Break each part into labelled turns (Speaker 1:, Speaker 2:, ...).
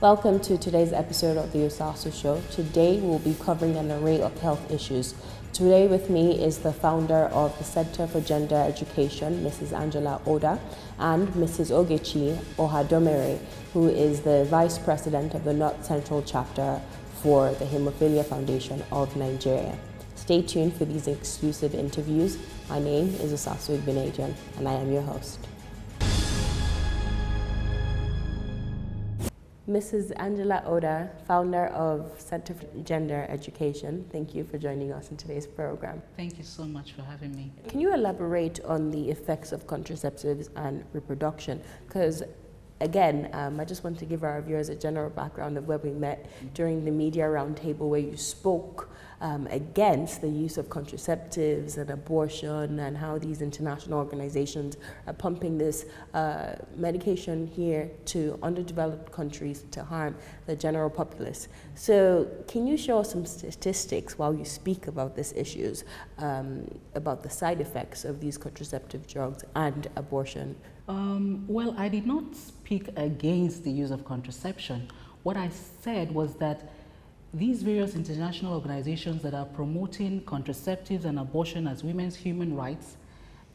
Speaker 1: Welcome to today's episode of the Osasu Show. Today we'll be covering an array of health issues. Today with me is the founder of the Center for Gender Education, Mrs. Angela Oda, and Mrs. Ogechi Ohadomere, who is the Vice President of the North Central Chapter for the Hemophilia Foundation of Nigeria. Stay tuned for these exclusive interviews. My name is Osasu Benin, and I am your host. Mrs. Angela Oda, founder of Center for Gender Education, thank you for joining us in today's program.
Speaker 2: Thank you so much for having me.
Speaker 1: Can you elaborate on the effects of contraceptives and reproduction? Because again, I just want to give our viewers a general background of where we met during the media roundtable where you spoke against the use of contraceptives and abortion and how these international organizations are pumping this medication here to underdeveloped countries to harm the general populace. So can you show us some statistics while you speak about these issues, about the side effects of these contraceptive drugs and abortion?
Speaker 2: Well, I did not speak against the use of contraception. What I said was that these various international organizations that are promoting contraceptives and abortion as women's human rights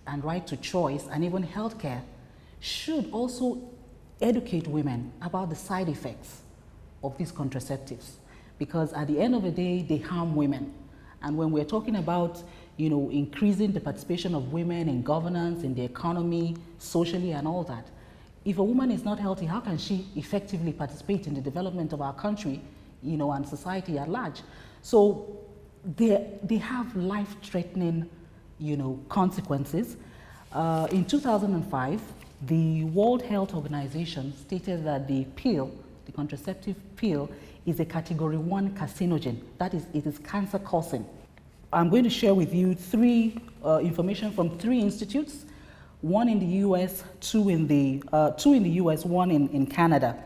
Speaker 2: and right to choice and even healthcare should also educate women about the side effects of these contraceptives, because at the end of the day, they harm women. And when we're talking about, increasing the participation of women in governance, in the economy, socially, and all that, if a woman is not healthy, how can she effectively participate in the development of our country, and society at large? So they have life-threatening, consequences. In 2005, the World Health Organization stated that the contraceptive pill, is a Category 1 carcinogen. That is, it is cancer-causing. I'm going to share with you information from three institutes, one in the US, two in the US, one in Canada.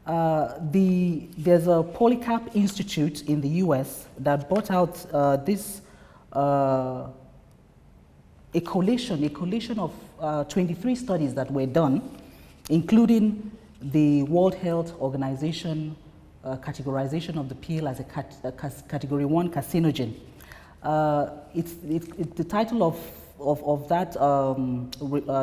Speaker 2: There's a Polycarp Institute in the US that brought out a collation of 23 studies that were done, including the World Health Organization categorization of the pill as a Category 1 carcinogen. The title of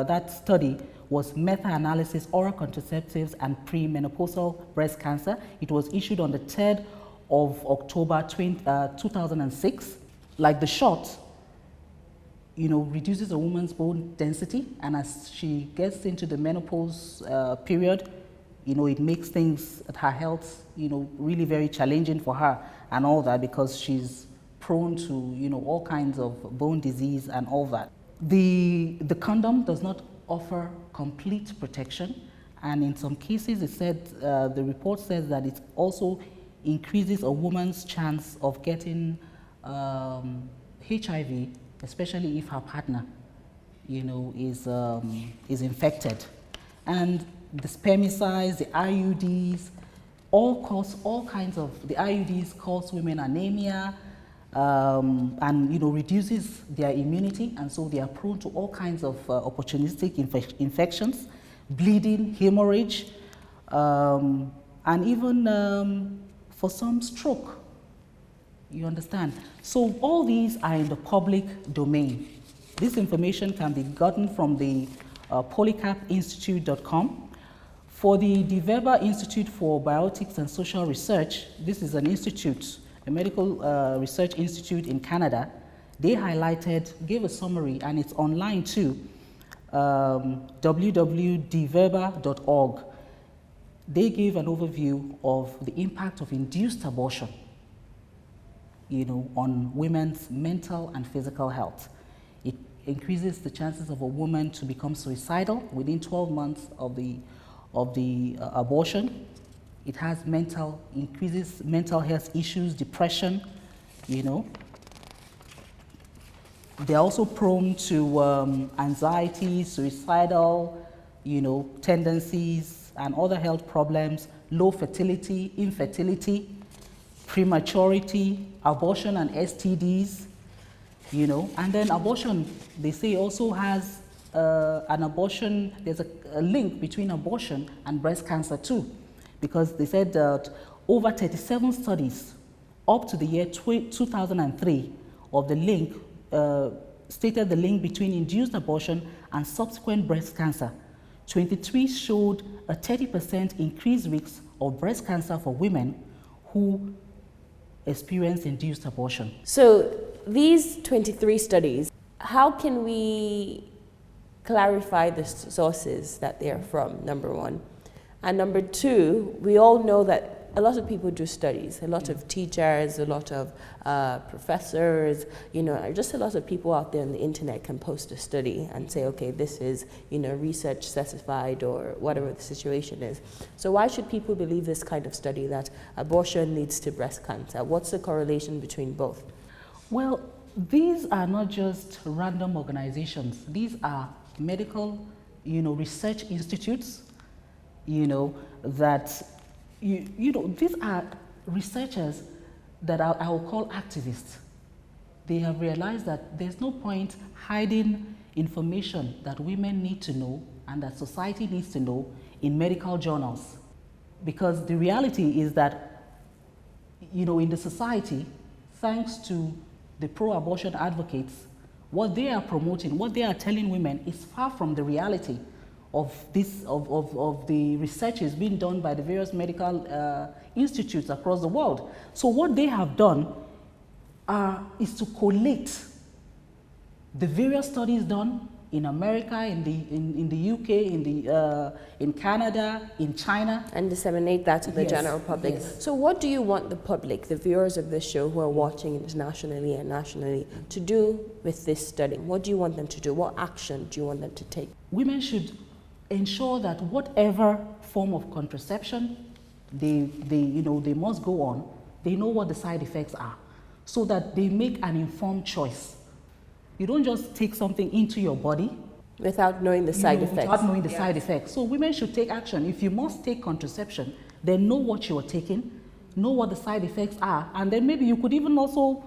Speaker 2: that study was Meta-Analysis Oral Contraceptives and Premenopausal Breast Cancer. It was issued on the 3rd of October 2006. Like the shot, reduces a woman's bone density, and as she gets into the menopause period, it makes things at her health, really very challenging for her and all that, because she's prone to, all kinds of bone disease and all that. The condom does not offer complete protection, and in some cases it said, the report says that it also increases a woman's chance of getting HIV, especially if her partner, is infected. And the spermicides, the IUDs, the IUDs cause women anemia, and reduces their immunity, and so they are prone to all kinds of opportunistic infections, bleeding, hemorrhage, and even for some stroke. You understand? So all these are in the public domain. This information can be gotten from the polycarpinstitute.com. For the DeVeber Institute for Bioethics and Social Research, this is an institute, a medical research institute in Canada. They gave a summary, and it's online too, www.deveber.org. They gave an overview of the impact of induced abortion, on women's mental and physical health. It increases the chances of a woman to become suicidal within 12 months of the abortion. It has increases mental health issues, depression, They're also prone to anxiety, suicidal, tendencies, and other health problems, low fertility, infertility, prematurity, abortion and STDs, And then abortion, they say, also has there's a link between abortion and breast cancer too. because they said that over 37 studies up to the year 2003 of the link, stated the link between induced abortion and subsequent breast cancer. 23 showed a 30% increased risk of breast cancer for women who experience induced abortion.
Speaker 1: So these 23 studies, how can we clarify the sources that they are from, number one? And number two, we all know that a lot of people do studies, a lot of teachers, a lot of professors, just a lot of people out there on the internet can post a study and say, okay, this is, research certified or whatever the situation is. So why should people believe this kind of study that abortion leads to breast cancer? What's the correlation between both?
Speaker 2: Well, these are not just random organizations. These are medical, research institutes, that these are researchers that I will call activists. They have realized that there's no point hiding information that women need to know and that society needs to know in medical journals. Because the reality is that, in the society, thanks to the pro-abortion advocates, what they are promoting, what they are telling women is far from the reality of the researches being done by the various medical institutes across the world. So what they have done is to collate the various studies done in America, in the UK, in Canada, in China.
Speaker 1: And disseminate that to the general public.
Speaker 2: Yes.
Speaker 1: So what do you want the public, the viewers of this show who are watching internationally and nationally, to do with this study? What do you want them to do? What action do you want them to take?
Speaker 2: Women should ensure that whatever form of contraception they must go on, they know what the side effects are, so that they make an informed choice. You don't just take something into your body
Speaker 1: without knowing the side effects.
Speaker 2: Without knowing the side effects. So women should take action. If you must take contraception, then know what you are taking, know what the side effects are, and then maybe you could even also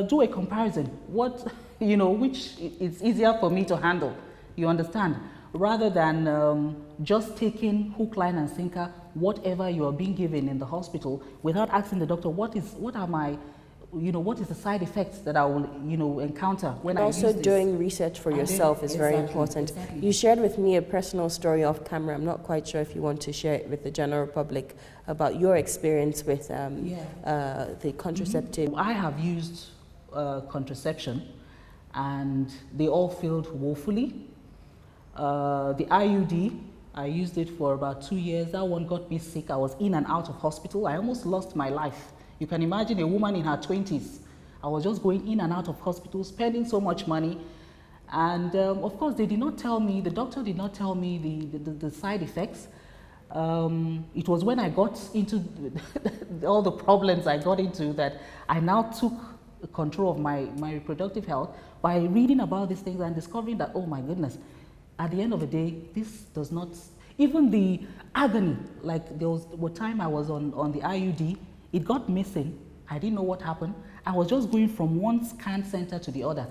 Speaker 2: do a comparison. Which is easier for me to handle, you understand? Rather than just taking hook, line, and sinker, whatever you are being given in the hospital, without asking the doctor, what is the side effects that I will, encounter when I use this?
Speaker 1: Also doing research for yourself is very important.
Speaker 2: Exactly.
Speaker 1: You shared with me a personal story off camera. I'm not quite sure if you want to share it with the general public about your experience with the contraceptive.
Speaker 2: I have used contraception, and they all failed woefully. The IUD, I used it for about 2 years. That one got me sick. I was in and out of hospital. I almost lost my life. You can imagine a woman in her 20s. I was just going in and out of hospital, spending so much money. And of course, they did not tell me, the doctor did not tell me the side effects. It was when I got into all the problems I got into that I now took control of my reproductive health by reading about these things and discovering that, oh my goodness, at the end of the day, this does not, even the agony, like there was a time I was on the IUD, it got missing. I didn't know what happened. I was just going from one scan center to the other,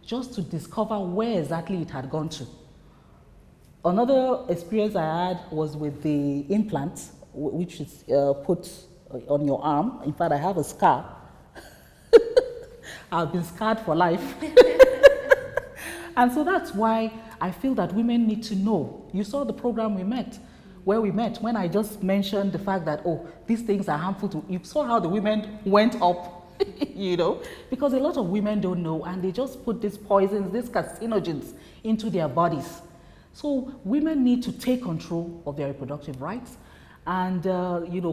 Speaker 2: just to discover where exactly it had gone to. Another experience I had was with the implant, which is put on your arm. In fact, I have a scar. I've been scarred for life. And so that's why I feel that women need to know. You saw the program where we met, when I just mentioned the fact that, oh, these things are harmful to, you saw how the women went up, because a lot of women don't know, and they just put these poisons, these carcinogens into their bodies. So women need to take control of their reproductive rights. And,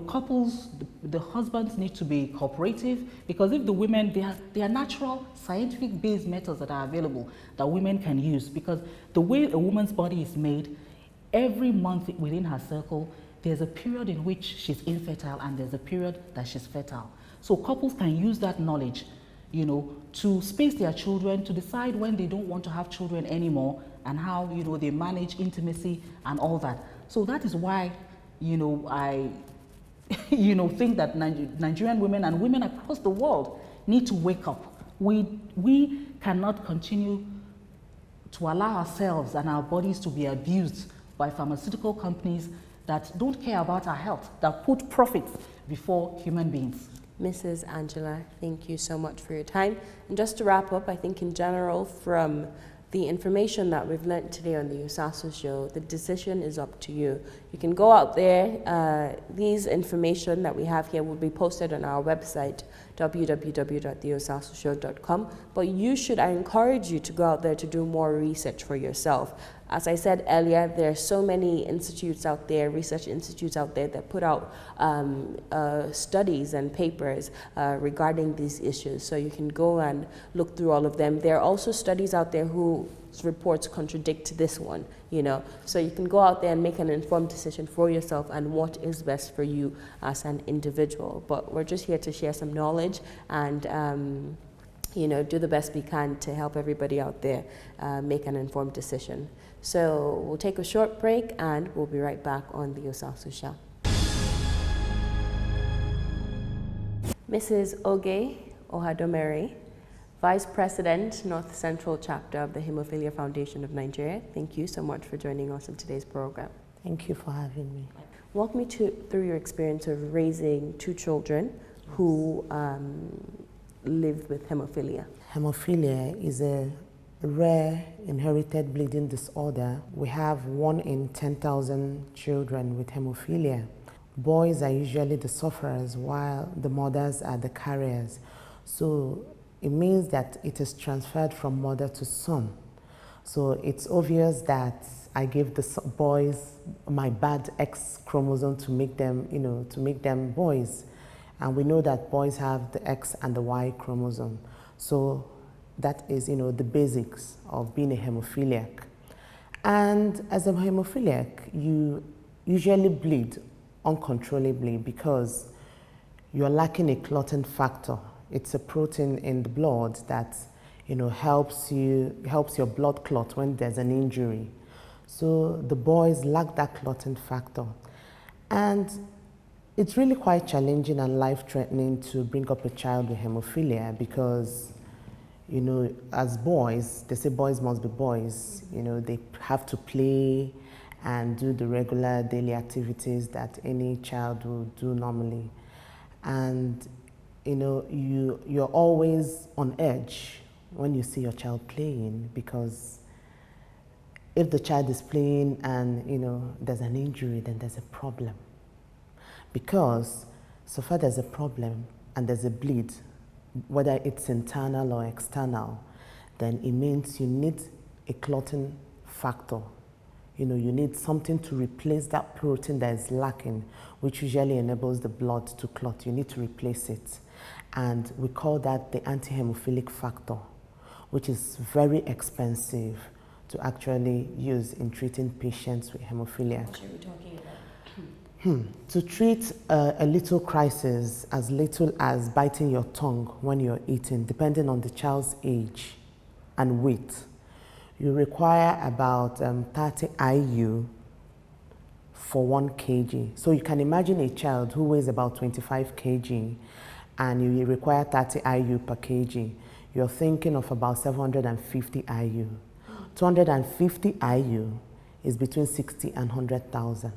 Speaker 2: couples, the husbands need to be cooperative, because if the women, there are natural, scientific-based methods that are available that women can use, because the way a woman's body is made, every month within her circle, there's a period in which she's infertile and there's a period that she's fertile. So couples can use that knowledge, to space their children, to decide when they don't want to have children anymore, and how, they manage intimacy and all that. So that is why I think that Nigerian women and women across the world need to wake up. We cannot continue to allow ourselves and our bodies to be abused by pharmaceutical companies that don't care about our health, that put profits before human beings.
Speaker 1: Mrs. Angela, thank you so much for your time. And just to wrap up, I think in general, from the information that we've learned today on the Osasu show, the decision is up to you. You can go out there. These information that we have here will be posted on our website, www.theosasushow.com. But I encourage you to go out there to do more research for yourself. As I said earlier, there are so many institutes out there, research institutes out there that put out studies and papers regarding these issues. So you can go and look through all of them. There are also studies out there whose reports contradict this one, you know. So you can go out there and make an informed decision for yourself and what is best for you as an individual. But we're just here to share some knowledge and you know, do the best we can to help everybody out there make an informed decision. So we'll take a short break and we'll be right back on the Osasu show. Mrs. Oge Ohadomere, Vice President, North Central Chapter of the Hemophilia Foundation of Nigeria. Thank you so much for joining us in today's program.
Speaker 3: Thank you for having me.
Speaker 1: Walk me through your experience of raising two children who live with hemophilia.
Speaker 3: Hemophilia is a rare inherited bleeding disorder. We have 1 in 10,000 children with hemophilia. Boys are usually the sufferers while the mothers are the carriers. So it means that it is transferred from mother to son. So it's obvious that I gave the boys my bad X chromosome to make them, you know, to make them boys. And we know that boys have the X and the Y chromosome. So that is, you know, the basics of being a hemophiliac. And as a hemophiliac, you usually bleed uncontrollably because you're lacking a clotting factor. It's a protein in the blood that, you know, helps your blood clot when there's an injury. So the boys lack that clotting factor. And it's really quite challenging and life-threatening to bring up a child with hemophilia because, you know, as boys, they say boys must be boys. You know, they have to play and do the regular daily activities that any child would do normally. And, you know, you're always on edge when you see your child playing because if the child is playing and, you know, there's an injury, then there's a problem. Because so far there's a problem and there's a bleed, whether it's internal or external, then it means you need a clotting factor. You know, you need something to replace that protein that is lacking, which usually enables the blood to clot. You need to replace it. And we call that the anti-hemophilic factor, which is very expensive to actually use in treating patients with hemophilia.
Speaker 1: What are we talking about?
Speaker 3: To treat a little crisis as little as biting your tongue when you're eating, depending on the child's age and weight, you require about 30 IU for 1 kg. So you can imagine a child who weighs about 25 kg and you require 30 IU per kg. You're thinking of about 750 IU. 250 IU is between 60 and 100,000.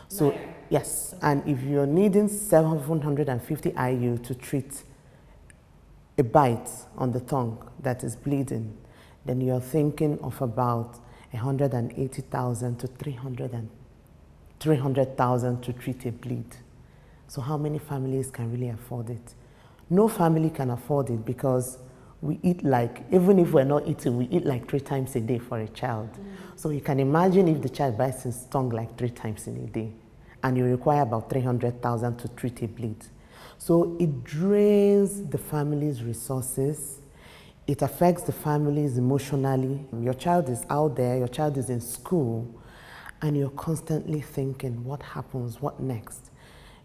Speaker 3: So yes, and if you're needing 750 IU to treat a bite on the tongue that is bleeding, then you're thinking of about 180,000 to 300,000 to treat a bleed. So how many families can really afford it? No family can afford it because we eat like, even if we're not eating, we eat like 3 times a day for a child. So you can imagine if the child bites his tongue like 3 times in a day, and you require about 300,000 to treat a bleed. So it drains the family's resources. It affects the families emotionally. Your child is out there, your child is in school, and you're constantly thinking, what happens, what next?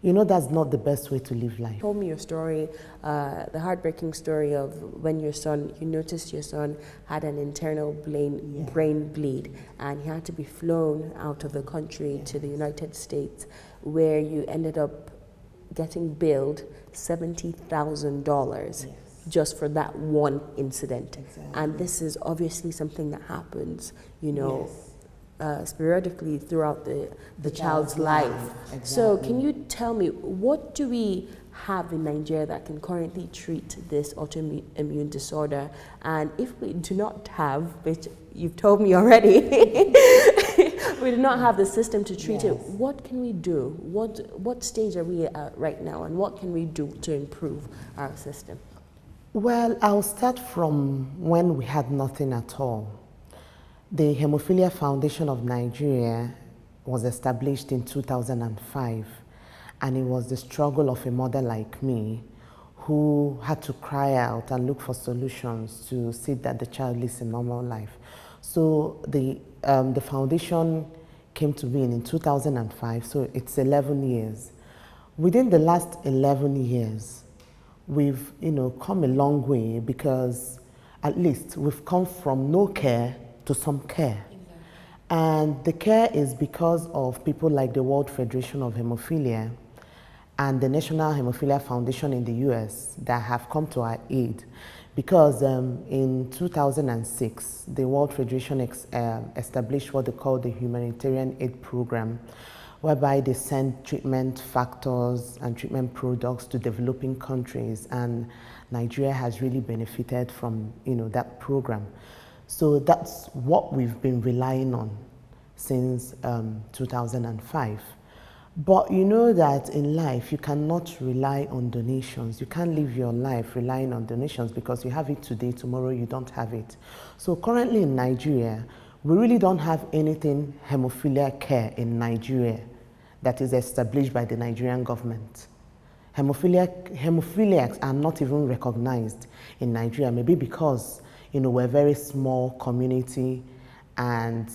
Speaker 3: You know, that's not the best way to live life.
Speaker 1: You told me your story, the heartbreaking story of when you noticed your son had an internal brain bleed and he had to be flown out of the country to the United States, where you ended up getting billed $70,000 just for that one incident.
Speaker 3: Exactly.
Speaker 1: And this is obviously something that happens, you know, sporadically throughout the child's life.
Speaker 3: Exactly.
Speaker 1: So can you tell me, what do we have in Nigeria that can currently treat this autoimmune disorder? And if we do not have, which you've told me already, we do not have the system to treat it, what can we do? What stage are we at right now, and what can we do to improve our system?
Speaker 3: Well, I'll start from when we had nothing at all. The Hemophilia Foundation of Nigeria was established in 2005, and it was the struggle of a mother like me who had to cry out and look for solutions to see that the child lives a normal life. So the foundation came to be in 2005, so it's 11 years. Within the last 11 years, we've come a long way, because at least we've come from no care to some care. And the care is because of people like the World Federation of Hemophilia and the National Hemophilia Foundation in the US that have come to our aid. Because in 2006, the World Federation established what they call the Humanitarian Aid Program, whereby they send treatment factors and treatment products to developing countries, and Nigeria has really benefited from that program. So that's what we've been relying on since 2005. But you know that in life, you cannot rely on donations. You can't live your life relying on donations, because you have it today, tomorrow you don't have it. So currently in Nigeria, we really don't have anything hemophilia care in Nigeria that is established by the Nigerian government. Hemophiliacs are not even recognized in Nigeria, maybe because we're a very small community, and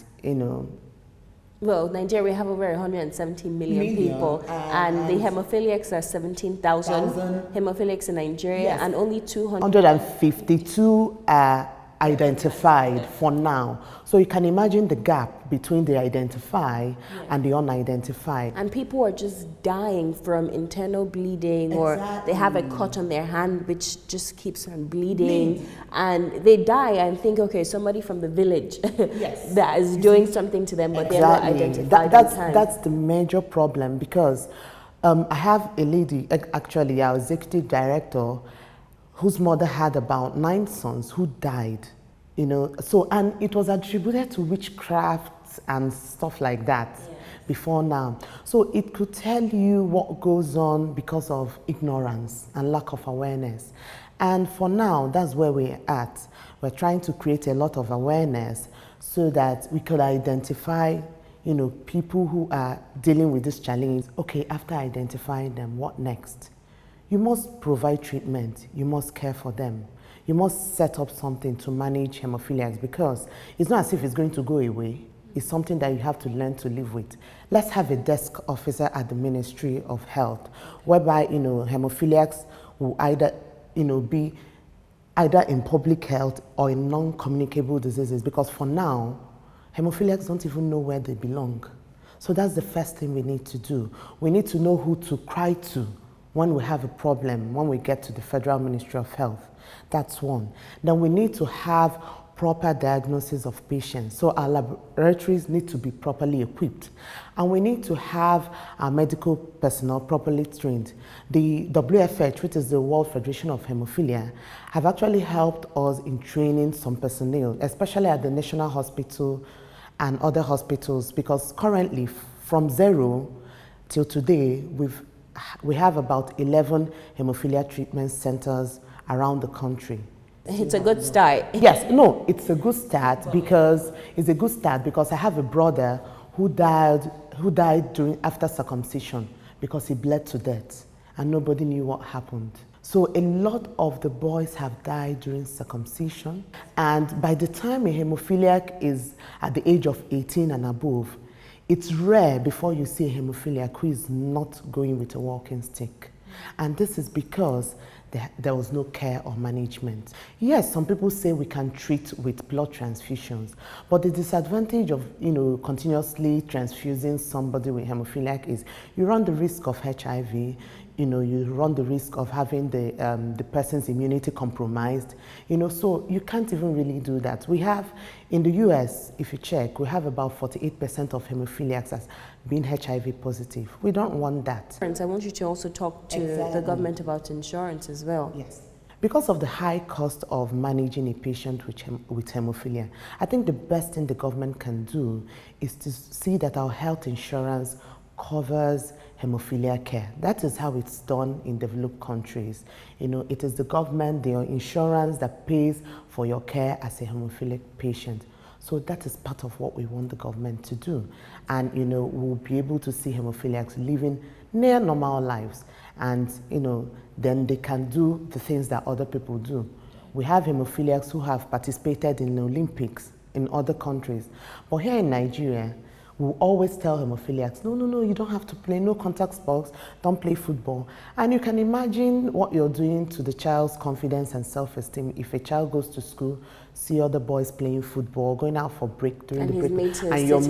Speaker 1: well, Nigeria, we have over 117 million people, and the hemophiliacs are 17,000 hemophiliacs in Nigeria, and only
Speaker 3: 252 are identified for now. So you can imagine the gap between the identified and the unidentified.
Speaker 1: And people are just dying from internal bleeding, or they have a cut on their hand which just keeps on bleeding, and they die and think, okay, somebody from the village that is doing something to them, but they're not identified.
Speaker 3: That's the major problem, because I have a lady, actually our executive director, whose mother had about 9 sons who died, so, and it was attributed to witchcraft and stuff like that before now. So it could tell you what goes on because of ignorance and lack of awareness. And for now, that's where we're at. We're trying to create a lot of awareness so that we could identify people who are dealing with this challenge. Okay, after identifying them, what next? You must provide treatment. You must care for them. You must set up something to manage hemophiliacs, because it's not as if it's going to go away. It's something that you have to learn to live with. Let's have a desk officer at the Ministry of Health, whereby hemophiliacs will either be either in public health or in non-communicable diseases, because for now, hemophiliacs don't even know where they belong. So that's the first thing we need to do. We need to know who to cry to when we have a problem, when we get to the Federal Ministry of Health. That's one. Then we need to have proper diagnosis of patients. So our laboratories need to be properly equipped. And we need to have our medical personnel properly trained. The WFH, which is the World Federation of Hemophilia, have actually helped us in training some personnel, especially at the National Hospital and other hospitals, because currently from zero till today, we have about 11 hemophilia treatment centers around the country.
Speaker 1: It's a good start.
Speaker 3: Yes, no, it's a good start, because I have a brother who died after circumcision because he bled to death and nobody knew what happened. So a lot of the boys have died during circumcision, and by the time a hemophiliac is at the age of 18 and above, it's rare before you see a hemophiliac who is not going with a walking stick. And this is because there was no care or management. Yes, some people say we can treat with blood transfusions, but the disadvantage of continuously transfusing somebody with hemophiliac is you run the risk of HIV. You run the risk of having the person's immunity compromised. So you can't even really do that. We have in the US, if you check, we have about 48% of hemophiliacs as being HIV positive. We don't want that.
Speaker 1: I want you to also talk to the government about insurance as well.
Speaker 3: Yes. Because of the high cost of managing a patient with hemophilia, I think the best thing the government can do is to see that our health insurance covers hemophilia care. That is how it's done in developed countries. It is the government, the insurance that pays for your care as a hemophilic patient. So that is part of what we want the government to do. And, we'll be able to see hemophiliacs living near normal lives. And, then they can do the things that other people do. We have hemophiliacs who have participated in the Olympics in other countries. But here in Nigeria, we'll always tell hemophiliacs, no, you don't have to play, no contact sports, don't play football. And you can imagine what you're doing to the child's confidence and self-esteem if a child goes to school, see other boys playing football, going out for break during the break.
Speaker 1: And you're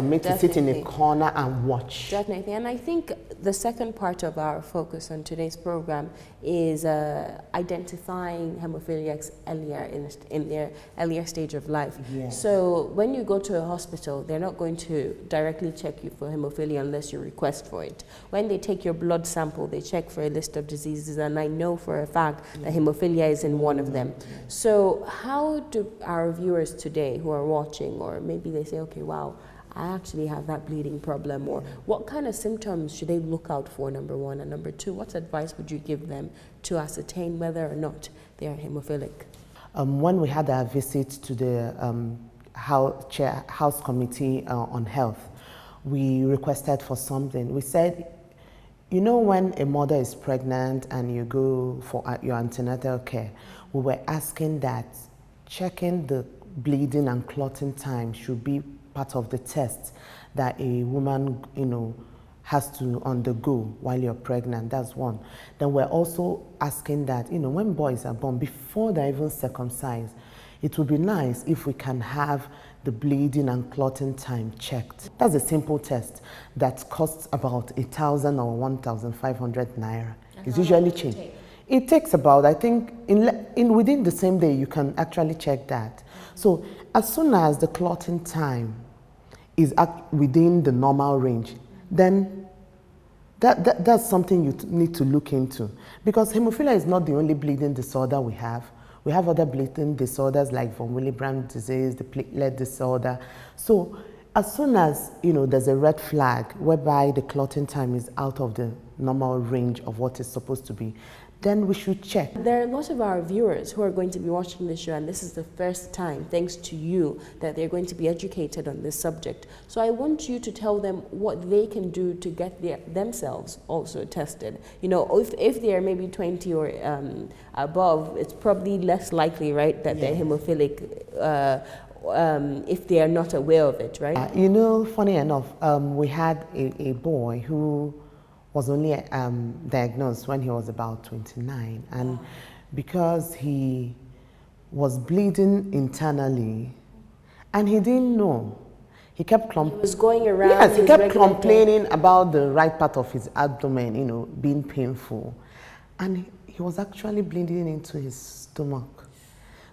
Speaker 3: made to sit in a corner and watch.
Speaker 1: Definitely. And I think the second part of our focus on today's program is identifying hemophiliacs earlier in their earlier stage of life.
Speaker 3: Yes.
Speaker 1: So when you go to a hospital, they're not going to directly check you for hemophilia unless you request for it. When they take your blood sample, they check for a list of diseases, and I know for a fact that hemophilia is in one of them. So how do our viewers today who are watching, or maybe they say, okay, wow, I actually have that bleeding problem, or what kind of symptoms should they look out for, number one, and number two, what advice would you give them to ascertain whether or not they are hemophilic?
Speaker 3: When we had our visit to the House Committee on Health, we requested for something. We said, when a mother is pregnant and you go for your antenatal care, we were asking that checking the bleeding and clotting time should be part of the test that a woman, has to undergo while you're pregnant. That's one. Then we're also asking that, when boys are born, before they're even circumcised, it would be nice if we can have the bleeding and clotting time checked. That's a simple test that costs about 1,000 or 1,500 naira. It's usually cheap. It takes about, I think, within the same day, you can actually check that. So as soon as the clotting time is within the normal range, then that's something you need to look into. Because hemophilia is not the only bleeding disorder we have. We have other bleeding disorders like von Willebrand disease, the platelet disorder. So as soon as there's a red flag whereby the clotting time is out of the normal range of what it's supposed to be, then we should check.
Speaker 1: There are a lot of our viewers who are going to be watching this show, and this is the first time, thanks to you, that they're going to be educated on this subject. So I want you to tell them what they can do to get themselves also tested. If they're maybe 20 or above, it's probably less likely, right, that they're hemophilic if they are not aware of it, right?
Speaker 3: Funny enough, we had a boy who was only diagnosed when he was about 29, and because he was bleeding internally and he didn't know, he kept
Speaker 1: going around.
Speaker 3: Yes, he kept complaining about the right part of his abdomen, being painful, and he was actually bleeding into his stomach.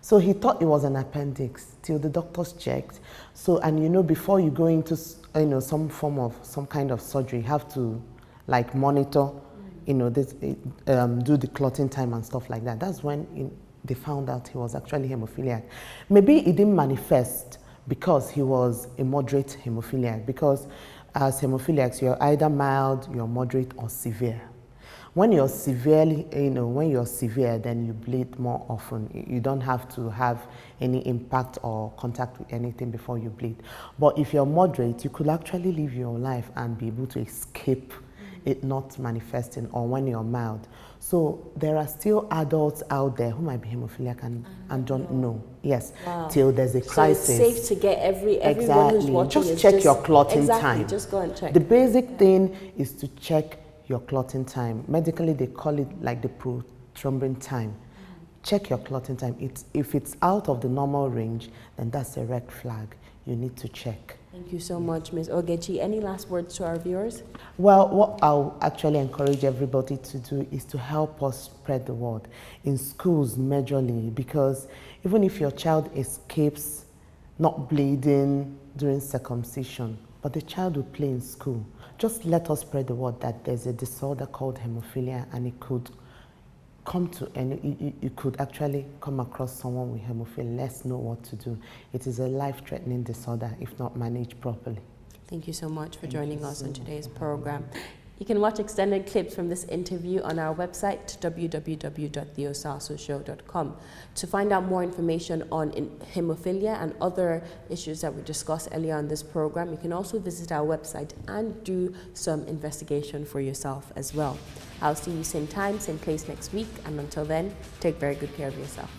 Speaker 3: So he thought it was an appendix till the doctors checked. So, and before you go into some kind of surgery, you have to monitor, do the clotting time and stuff like that. That's when they found out he was actually hemophiliac. Maybe it didn't manifest because he was a moderate hemophiliac, because as hemophiliacs, you're either mild, you're moderate, or severe. When you're severe, then you bleed more often. You don't have to have any impact or contact with anything before you bleed. But if you're moderate, you could actually live your life and be able to escape it not manifesting, or when you're mild. So there are still adults out there who might be hemophiliac and don't know. Yes, till there's a crisis.
Speaker 1: So it's safe to get everyone who's watching.
Speaker 3: Just check your clotting time.
Speaker 1: Just go and check.
Speaker 3: The basic thing is to check your clotting time. Medically, they call it like the prothrombin time. Check your clotting time. If it's out of the normal range, then that's a red flag. You need to check.
Speaker 1: Thank you so much, Ms. Ogechi. Any last words to our viewers?
Speaker 3: Well, what I'll actually encourage everybody to do is to help us spread the word in schools majorly, because even if your child escapes not bleeding during circumcision, but the child will play in school, just let us spread the word that there's a disorder called hemophilia, and it could come to any, you could actually come across someone with hemophilia. Let's know what to do. It is a life-threatening disorder if not managed properly.
Speaker 1: Thank you so much for joining us on today's program. You can watch extended clips from this interview on our website, www.theosasushow.com. To find out more information on hemophilia and other issues that we discussed earlier on this program, you can also visit our website and do some investigation for yourself as well. I'll see you same time, same place next week, and until then, take very good care of yourself.